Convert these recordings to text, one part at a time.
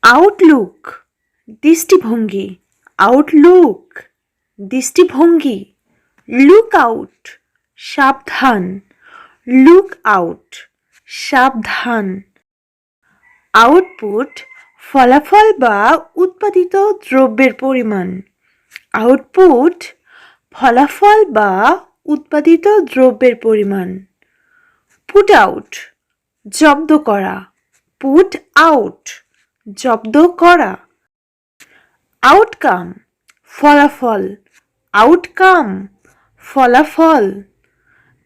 Outlook দৃষ্টিভঙ্গি, Outlook দৃষ্টিভঙ্গি। Look out সাবধান, লুক আউট সাবধান। আউটপুট ফলাফল বা উৎপাদিত দ্রব্যের পরিমাণ, আউটপুট ফলাফল বা উৎপাদিত দ্রব্যের পরিমাণ। পুট আউট জব্দ করা, পুট আউট জব্দ করা। আউটকাম ফলাফল, আউটকাম ফলাফল।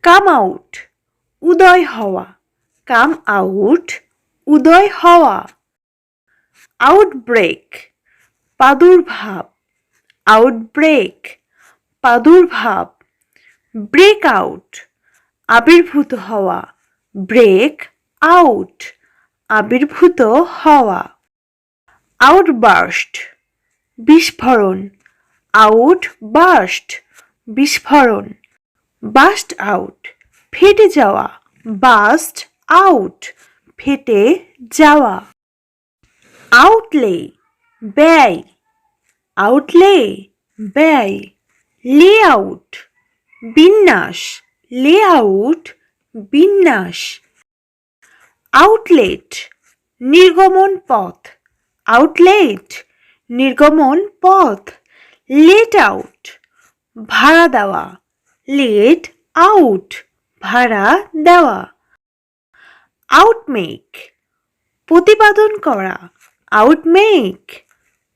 কাম আউট উদয় হওয়া, কাম আউট উদয় হওয়া। আউটব্রেক প্রাদুর্ভাব, আউটব্রেক প্রাদুর্ভাব। ব্রেক আউট আবির্ভূত হওয়া, ব্রেক আউট আবির্ভূত হওয়া। আউটবার্স্ট বিস্ফোরণ, আউটবার্স্ট বিস্ফোরণ। বাস্ট আউট ফেটে যাওয়া, বাস্ট আউট ফেটে যাওয়া। আউটলে ব্যয়, আউটলে ব্যয়। লেআউট বিন্যাস, লেআউট বিন্যাস। আউটলেট নির্গমন পথ, আউটলেট নির্গমন পথ। লেট আউট ভাড়া দেওয়া, লেট আউট ভাড়া দেওয়া। আউটমেক প্রতিপাদন করা, আউটমেক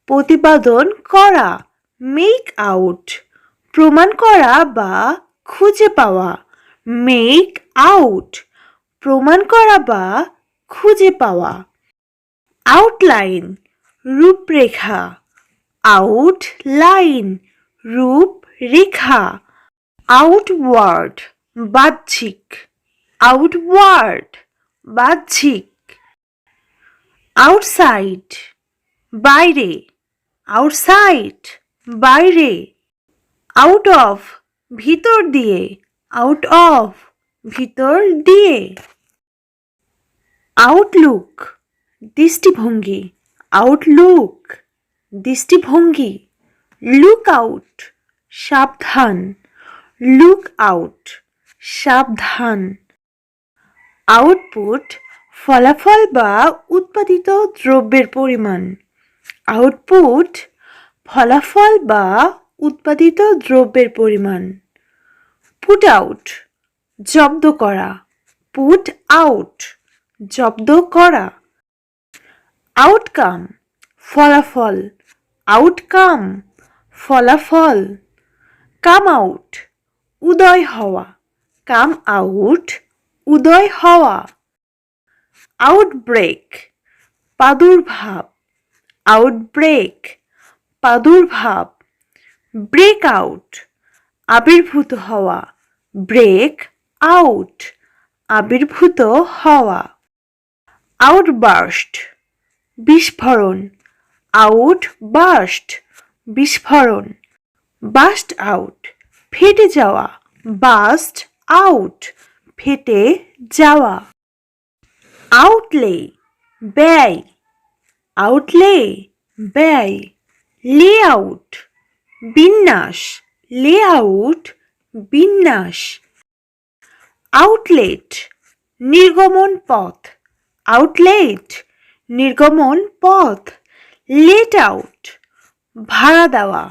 প্রতিপাদন করা। মেক আউট প্রমাণ করা বা খুঁজে পাওয়া, মেক আউট প্রমাণ করা বা খুঁজে পাওয়া। আউটলাইন রূপরেখা, আউটলাইন রূপরেখা। আউটওয়ার্ড বাহ্যিক, আউটওয়ার্ড বাহ্যিক। আউটসাইড বাইরে, আউটসাইড বাইরে। আউট অফ ভিতর দিয়ে, আউট অফ ভিতর দিয়ে। আউটলুক দৃষ্টিভঙ্গি, আউটলুক দৃষ্টিভঙ্গি। লুক আউট সাবধান, লুক আউট সাবধান। আউটপুট ফলাফল বা উৎপাদিত দ্রব্যের পরিমাণ, আউটপুট ফলাফল বা উৎপাদিত দ্রব্যের পরিমাণ। পুট আউট জব্দ করা, পুট আউট জব্দ করা। আউটকাম ফলাফল, আউটকাম ফলাফল। কাম আউট উদয় হওয়া, কাম আউট উদয় হওয়া। আউটব্রেক প্রাদুর্ভাব, আউটব্রেক প্রাদুর্ভাব। ব্রেক আউট আবির্ভূত হওয়া, ব্রেক আউট আবির্ভূত হওয়া। আউটবার্স্ট বিস্ফোরণ, আউটবার্স্ট বিস্ফোরণ। বাস্ট আউট ফেটে যাওয়া, বাস্ট আউট ফেটে যাওয়া। আউটলে ব্যয়, আউটলে ব্যয়। লেআউট বিন্যাস, লেআউট বিন্যাস। আউটলেট নির্গমন পথ, আউটলেট নির্গমন পথ। লেট আউট ভাড়া দেওয়া,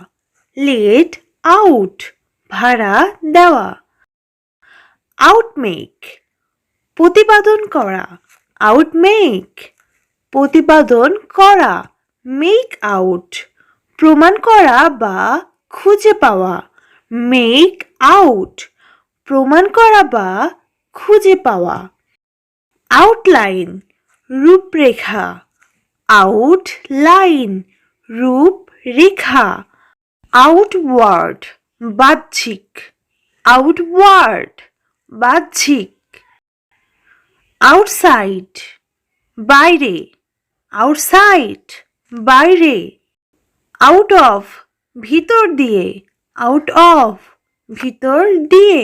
লেট আউট ভাড়া দেওয়া। আউটমেক প্রতিপাদন করা, আউটমেক প্রতিপাদন করা। মেক আউট প্রমাণ করা বা খুঁজে পাওয়া, মেক আউট প্রমাণ করা বা খুঁজে পাওয়া। আউটলাইন রূপরেখা, আউটলাইন রূপরেখা। আউটওয়ার্ড বাহ্যিক, আউটওয়ার্ড বাহ্যিক। আউটসাইড বাইরে, আউটসাইড বাইরে। আউট অফ ভিতর দিয়ে, আউট অফ ভিতর দিয়ে।